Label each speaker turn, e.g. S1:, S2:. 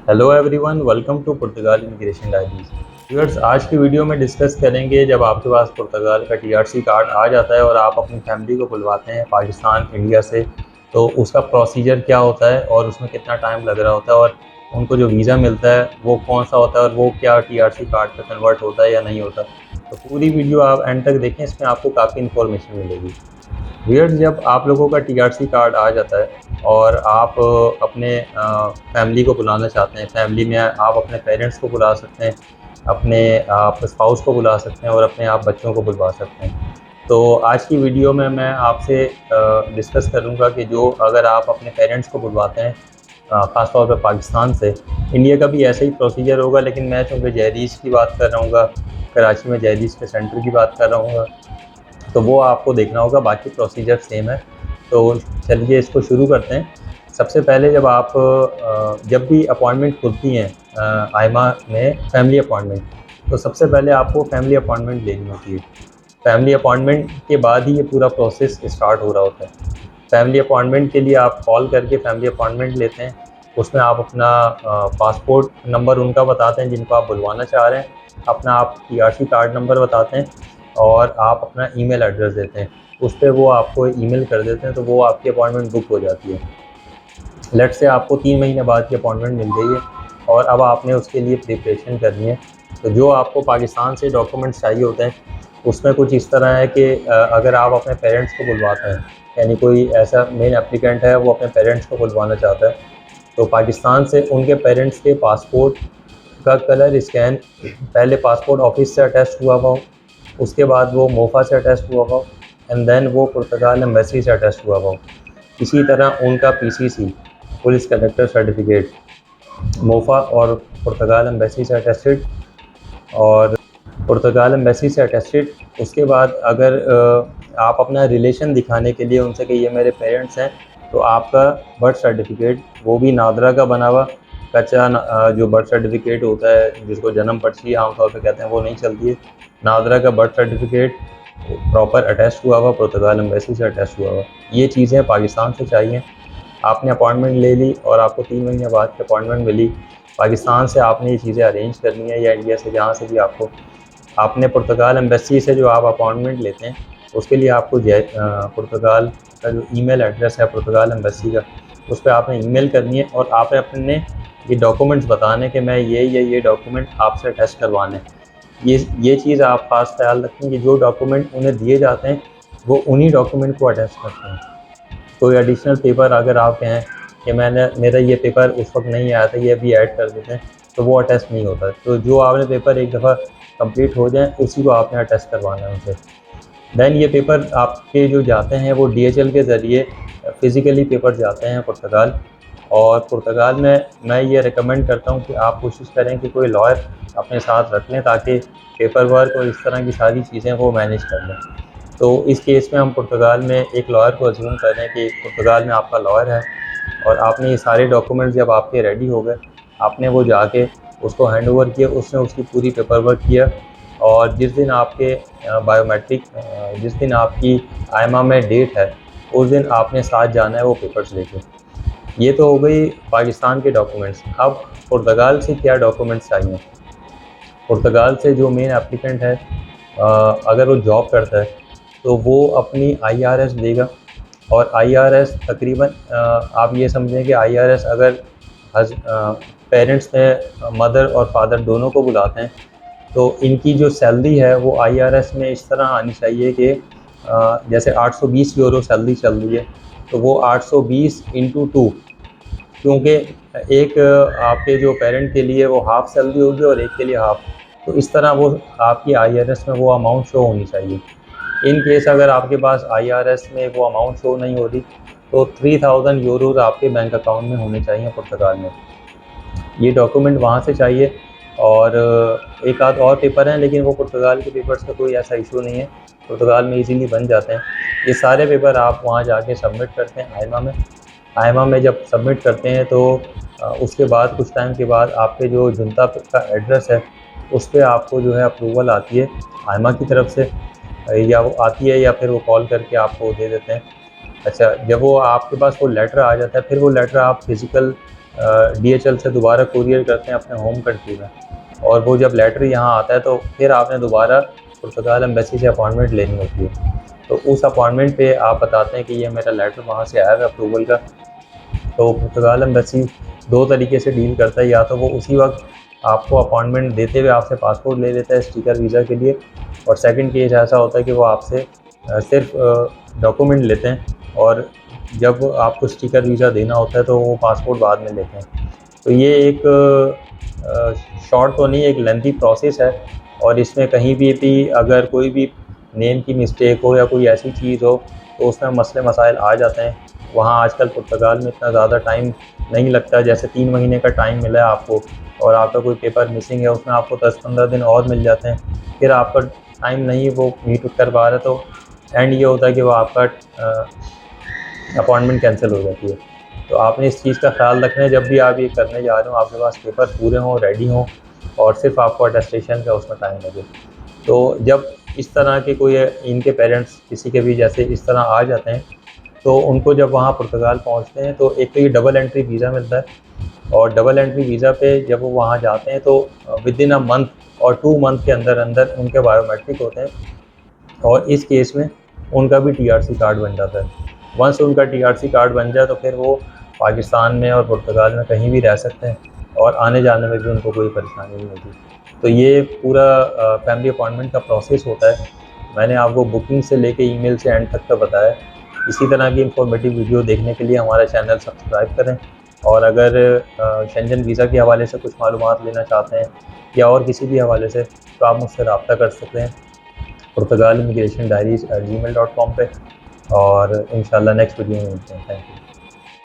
S1: Hello everyone, welcome to Portugal immigration diaries. Viewers, आज की video में डिस्कस करेंगे जब आपके पास पुर्तगाल का टीआरसी कार्ड आ जाता है और आप अपनी फैमिली को बुलवाते हैं पाकिस्तान इंडिया से, तो उसका प्रोसीजर क्या होता है और उसमें कितना टाइम लग रहा होता है और उनको जो वीज़ा मिलता है वो कौन सा होता है और वो क्या टीआरसी कार्ड पे कन्वर्ट होता है या नहीं होता। तो पूरी वीडियो आप एंड तक देखें, इसमें आपको काफ़ी इन्फॉर्मेशन मिलेगी। व्यूअर्स, जब आप लोगों का टीआरसी कार्ड आ जाता है और आप अपने फैमिली को बुलाना चाहते हैं, फैमिली में आप अपने पेरेंट्स को बुला सकते हैं, अपने आप स्पाउस को बुला सकते हैं और अपने आप बच्चों को बुलवा सकते हैं। तो आज की वीडियो में मैं आपसे डिस्कस करूंगा कि जो अगर आप अपने पेरेंट्स को बुलवाते हैं ख़ास तौर पर पाकिस्तान से, इंडिया का भी ऐसा ही प्रोसीजर होगा, लेकिन मैं चूँकि जहरीश की बात कर रहा हूँ, कराची में जहरीश के सेंटर की बात कर रहा हूँ, तो वो आपको देखना होगा, बाकी प्रोसीजर सेम है। तो चलिए इसको शुरू करते हैं। सबसे पहले जब भी अपॉइंटमेंट खुलती हैं आइमा में फैमिली अपॉइंटमेंट, तो सबसे पहले आपको फैमिली अपॉइंटमेंट लेनी होती है। फैमिली अपॉइंटमेंट के बाद ही ये पूरा प्रोसेस स्टार्ट हो रहा होता है। फैमिली अपॉइंटमेंट के लिए आप कॉल करके फैमिली अपॉइंटमेंट लेते हैं। उसमें आप अपना पासपोर्ट नंबर उनका बताते हैं जिनको आप बुलवाना चाह रहे हैं, अपना आप टीआरसी कार्ड नंबर बताते हैं और आप अपना ईमेल एड्रेस देते हैं। उस पर वो आपको ईमेल कर देते हैं, तो वो आपकी अपॉइंटमेंट बुक हो जाती है। लेट से आपको 3 महीने बाद की अपॉइंटमेंट मिल गई है और अब आपने उसके लिए प्रिपरेशन करनी है। तो जो आपको पाकिस्तान से डॉक्यूमेंट्स चाहिए होते हैं, उसमें कुछ इस तरह है कि अगर आप अपने पेरेंट्स को बुलवाते हैं, यानी कोई ऐसा मेन एप्लीकेंट है वो अपने पेरेंट्स को बुलवाना चाहता है, तो पाकिस्तान से उनके पेरेंट्स के पासपोर्ट का कलर स्कैन पहले पासपोर्ट ऑफिस से अटैच हुआ हुआ हो, उसके बाद वो मोफा से अटैच हुआ हुआ हो, एंड देन वो पुर्तगाल एम्बेसी से अटैच हुआ हुआ हो। इसी तरह उनका PCC, police collector certificate, MOFA और पुर्तगाल एम्बेसी से अटेस्टेड, और पुर्तगाल एम्बेसी से अटेस्टेड। उसके बाद अगर आप अपना रिलेशन दिखाने के लिए उनसे कि ये मेरे पेरेंट्स हैं, तो आपका बर्थ सर्टिफिकेट, वो भी नादरा का बना हुआ कच्चा जो बर्थ सर्टिफिकेट होता है जिसको जन्म पर्ची आमतौर पर कहते हैं, वो नहीं चलती है। नादरा का बर्थ सर्टिफिकेट प्रॉपर अटैच हुआ हुआ, पुर्तगाल एम्बेसी से अटैच हुआ हुआ, ये चीज़ें पाकिस्तान से चाहिए। आपने अपॉइंटमेंट ले ली और आपको 3 महीने बाद की अपॉइंटमेंट मिली। पाकिस्तान से आपने ये चीज़ें अरेंज करनी है, या इंडिया से जहाँ से भी आपको, आपने पुर्तगाल एम्बेसी से जो आप अपॉइंटमेंट लेते हैं, उसके लिए आपको पुर्तगाल का जो ईमेल एड्रेस है पुर्तगाल एम्बेसी का, उस पर आपने ईमेल करनी है और आपने अपने ये डॉक्यूमेंट्स बताने कि मैं ये डॉक्यूमेंट आपसे अटैच करवाने हैं। ये चीज़ आप ख़ास ख्याल रखें कि जो डॉक्यूमेंट उन्हें दिए जाते हैं वो उन्हीं डॉक्यूमेंट को अटैच करते हैं। कोई एडिशनल पेपर अगर आप कहें कि मेरा ये पेपर उस वक्त नहीं आया था, ये अभी ऐड कर देते हैं, तो वो अटैच नहीं होता। तो जो आपने पेपर एक दफ़ा कंप्लीट हो जाए, उसी को आपने अटैच करवाना है उनसे। देन ये पेपर आपके जो जाते हैं वो डीएचएल के ज़रिए फ़िज़िकली पेपर जाते हैं पुर्तगाल। और पुर्तगाल में मैं ये रिकमेंड करता हूँ कि आप कोशिश करें कि कोई लॉयर अपने साथ रख लें, ताकि पेपर वर्क और इस तरह की सारी चीज़ें वो मैनेज कर लें। तो इस केस में हम पुर्तगाल में एक लॉयर को अज्यूम कर रहे हैं कि पुर्तगाल में आपका लॉयर है और आपने ये सारे डॉक्यूमेंट्स जब आपके रेडी हो गए, आपने वो जाके उसको हैंड ओवर किया, उसने उसकी पूरी पेपर वर्क किया, और जिस दिन आपके बायोमेट्रिक जिस दिन आपकी आइमा में डेट है, उस दिन आपने साथ जाना है वो पेपर्स लेके। ये तो हो गई पाकिस्तान के डॉक्यूमेंट्स। अब पुर्तगाल से क्या डॉक्यूमेंट्स चाहिए? पुर्तगाल से जो मेन एप्लीकेंट है, अगर वो जॉब करता है, तो वो अपनी आईआरएस देगा। और आईआरएस तकरीबन आप ये समझें कि आईआरएस अगर पेरेंट्स में मदर और फादर दोनों को बुलाते हैं, तो इनकी जो सैलरी है वो आईआरएस में इस तरह आनी चाहिए कि जैसे 820 यूरो सैलरी चल रही है, तो वो 820 इंटू 2, क्योंकि एक आपके जो पेरेंट के लिए वो हाफ़ सैलरी होगी और एक के लिए हाफ़, तो इस तरह वो आपकी आईआरएस में वो अमाउंट शो होनी चाहिए। इन केस अगर आपके पास आईआरएस में वो अमाउंट शो नहीं हो रही, तो 3000 यूरोज़ आपके बैंक अकाउंट में होने चाहिए पुर्तगाल में। ये डॉक्यूमेंट वहाँ से चाहिए। और एक आध और पेपर हैं, लेकिन वो पुर्तगाल के पेपर्स का कोई ऐसा इशू नहीं है, पुर्तगाल में इजीली बन जाते हैं। ये सारे पेपर आप वहाँ जाके सबमिट करते हैं आइमा में। आइमा में जब सबमिट करते हैं तो उसके बाद कुछ टाइम के बाद आपके जो जुनता का एड्रेस है, उस पर आपको जो है अप्रूवल आती है आइमा की तरफ से, या वो आती है या फिर वो कॉल करके आपको दे देते हैं। अच्छा, जब वो आपके पास वो लेटर आ जाता है, फिर वो लेटर आप फिज़िकल DHL से दोबारा कुरियर करते हैं अपने होम कंट्री में, और वो जब लेटर यहाँ आता है तो फिर आपने दोबारा पुर्तगाल एम्बेसी से अपॉइंटमेंट लेनी होती है। तो उस अपॉइंटमेंट पे आप बताते हैं कि ये मेरा लेटर वहाँ से आया है अप्रूवल का। तो पुर्तगाल एम्बेसी दो तरीके से डील करता है, या तो वो उसी वक्त आपको अपॉइंटमेंट देते हुए आपसे पासपोर्ट ले लेता है स्टिकर वीज़ा के लिए, और सेकंड केस ऐसा होता है कि वो आपसे सिर्फ डॉक्यूमेंट लेते हैं, और जब आपको स्टिकर वीज़ा देना होता है तो वो पासपोर्ट बाद में लेते हैं। तो ये एक शॉर्ट तो नहीं, एक लेंथी प्रोसेस है, और इसमें कहीं भी अगर कोई भी नेम की मिस्टेक हो या कोई ऐसी चीज़ हो तो उसमें मसले मसाइल आ जाते हैं। वहाँ आजकल पुर्तगाल में इतना ज़्यादा टाइम नहीं लगता, जैसे 3 महीने का टाइम मिला है आपको, और आपका कोई पेपर मिसिंग है उसमें आपको 10-15 दिन और मिल जाते हैं, फिर आपका टाइम नहीं वो मीट कर पा रहा, तो एंड ये होता है कि वो आपका अपॉइंटमेंट कैंसिल हो जाती है। तो आपने इस चीज़ का ख्याल रखना है जब भी आप ये करने जा रहे हो, आपके पास पेपर पूरे हों, रेडी हों, और सिर्फ आपको अटेस्टेशन का उसमें टाइम लगे। तो जब इस तरह के कोई इनके पेरेंट्स किसी के भी जैसे इस तरह आ जाते हैं, तो उनको जब वहाँ पुर्तगाल पहुँचते हैं तो एक तो ये डबल एंट्री वीज़ा मिलता है, और डबल एंट्री वीज़ा पे जब वो वहाँ जाते हैं तो विदिन अ मंथ और 2 मंथ के अंदर अंदर उनके बायोमेट्रिक होते हैं, और इस केस में उनका भी TRC कार्ड बन जाता है। वंस उनका TRC कार्ड बन जाए तो फिर वो पाकिस्तान में और पुर्तगाल में कहीं भी रह सकते हैं, और आने जाने में भी उनको कोई परेशानी नहीं होती। तो ये पूरा फैमिली अपॉइंटमेंट का प्रोसेस होता है। मैंने आपको बुकिंग से लेके ईमेल से एंड तक का बताया। इसी तरह की इंफॉर्मेटिव वीडियो देखने के लिए हमारा चैनल सब्सक्राइब करें, और अगर शेंजन वीज़ा के हवाले से कुछ मालूमात लेना चाहते हैं या और किसी भी हवाले से, तो आप मुझसे रब्ता कर सकते हैं पुर्तगाल इमिग्रेशन डायरीज़@gmail.com पे, और इंशाल्लाह नेक्स्ट वीडियो में मिलते हैं। Thank you.